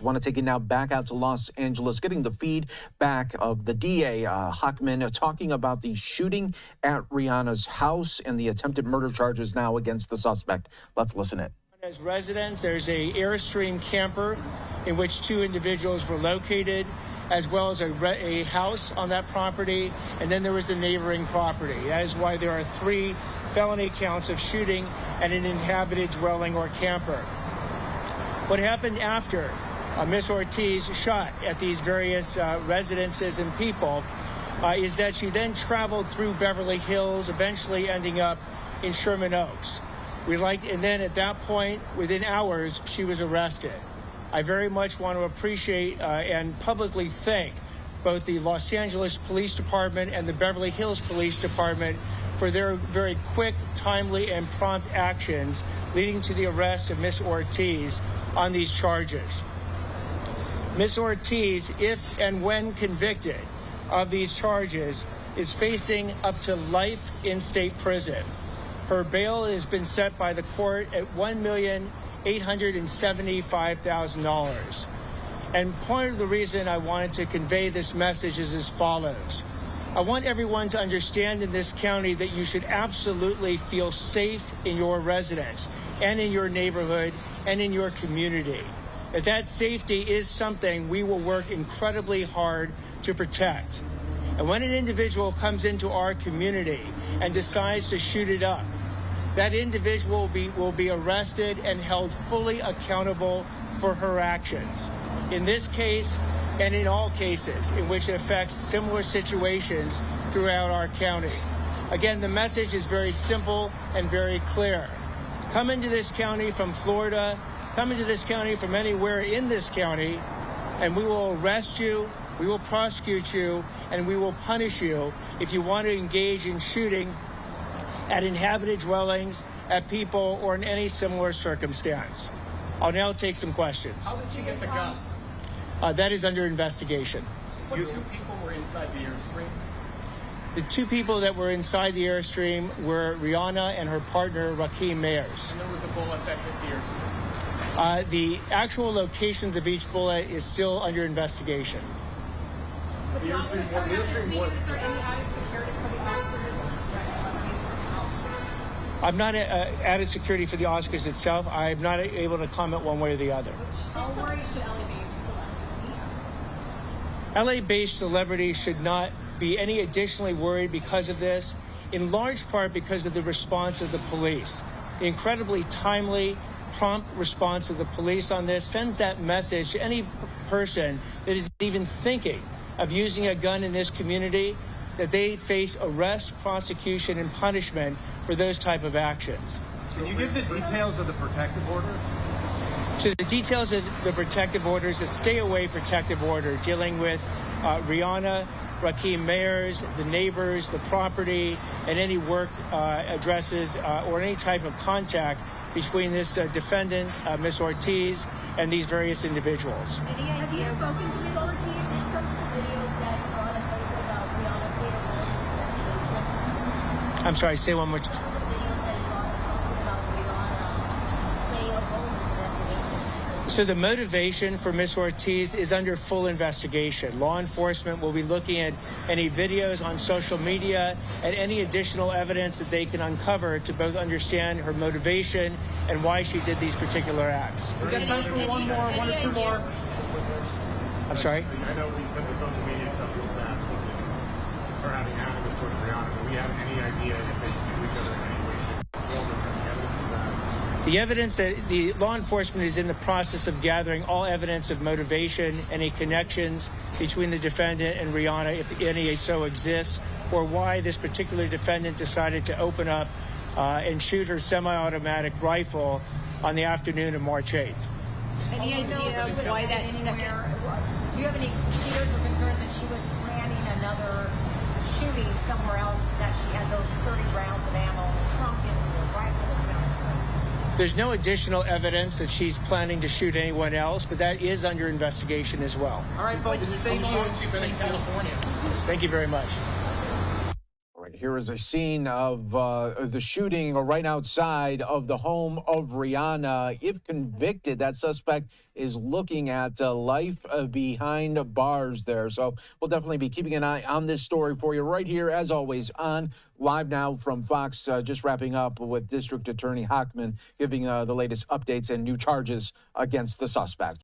I want to take it now back out to Los Angeles, getting the feedback of the DA Hochman talking about the shooting at Rihanna's house and the attempted murder charges now against the suspect. Let's listen in. As residents, there's a Airstream camper in which two individuals were located, as well as a house on that property, and then there was the neighboring property. That is why there are 3 felony counts of shooting at an inhabited dwelling or camper. What happened after Miss Ortiz shot at these various residences and people is that she then traveled through Beverly Hills, eventually ending up in Sherman Oaks. And then at that point, within hours, she was arrested. I very much want to appreciate and publicly thank both the Los Angeles Police Department and the Beverly Hills Police Department for their very quick, timely, and prompt actions leading to the arrest of Miss Ortiz on these charges. Ms. Ortiz, if and when convicted of these charges, is facing up to life in state prison. Her bail has been set by the court at $1,875,000. And part of the reason I wanted to convey this message is as follows. I want everyone to understand in this county that you should absolutely feel safe in your residence and in your neighborhood and in your community. That safety is something we will work incredibly hard to protect. And when an individual comes into our community and decides to shoot it up, that individual will be arrested and held fully accountable for her actions. In this case, and in all cases in which it affects similar situations throughout our county. Again, the message is very simple and very clear. Come into this county from Florida, come into this county from anywhere in this county, and we will arrest you, we will prosecute you, and we will punish you if you want to engage in shooting at inhabited dwellings, at people, or in any similar circumstance. I'll now take some questions. How did you get the gun? That is under investigation. What 2 people were inside the Airstream? The 2 people that were inside the Airstream were Rihanna and her partner, Rocky Mayers. And there was a bullet that hit the Airstream. The actual locations of each bullet is still under investigation. But the Airstream was... Is there any added security for the Oscars? I'm not added security for the Oscars itself. I'm not able to comment one way or the other. How worried should LA-based celebrities be? LA-based celebrities should not be any additionally worried because of this, in large part because of the response of the police. The incredibly timely, prompt response of the police on this sends that message to any person that is even thinking of using a gun in this community, that they face arrest, prosecution, and punishment for those type of actions. Can you give the details of the protective order? So the details of the protective order is a stay-away protective order dealing with Rihanna, Rakeem Mayers, the neighbors, the property, and any work addresses or any type of contact between this defendant, Ms. Ortiz, and these various individuals. Have you spoken to Ms. Ortiz? Some of the videos that Ivanna posted about Rihanna played a role in the investigation. I'm sorry, say one more time. Some of the videos that Ivanna posted about Rihanna play a role in the investigation. So the motivation for Ms. Ortiz is under full investigation. Law enforcement will be looking at any videos on social media and any additional evidence that they can uncover to both understand her motivation and why she did these particular acts. We've got time for one or 2 more. I'm sorry? I know we said the social media stuff will have something or having animus towards Rihanna, but we have any idea if they do each other in any way, shape, or form, or any evidence of that? The evidence that the law enforcement is in the process of gathering all evidence of motivation, any connections between the defendant and Rihanna, if any so exists, or why this particular defendant decided to open up and shoot her semi-automatic rifle on the afternoon of March 8th. Any idea why that second? Do you have any fears or concerns that she was planning another shooting somewhere else, that she had those 30 rounds of ammo trunked in the rifle that's down? There's no additional evidence that she's planning to shoot anyone else, but that is under investigation as well. All right, folks, thank you. How long has she been in California? Yes, thank you very much. Here is a scene of the shooting right outside of the home of Rihanna. If convicted, that suspect is looking at life behind bars there. So we'll definitely be keeping an eye on this story for you right here, as always, on Live Now from Fox. Just wrapping up with District Attorney Hochman giving the latest updates and new charges against the suspect.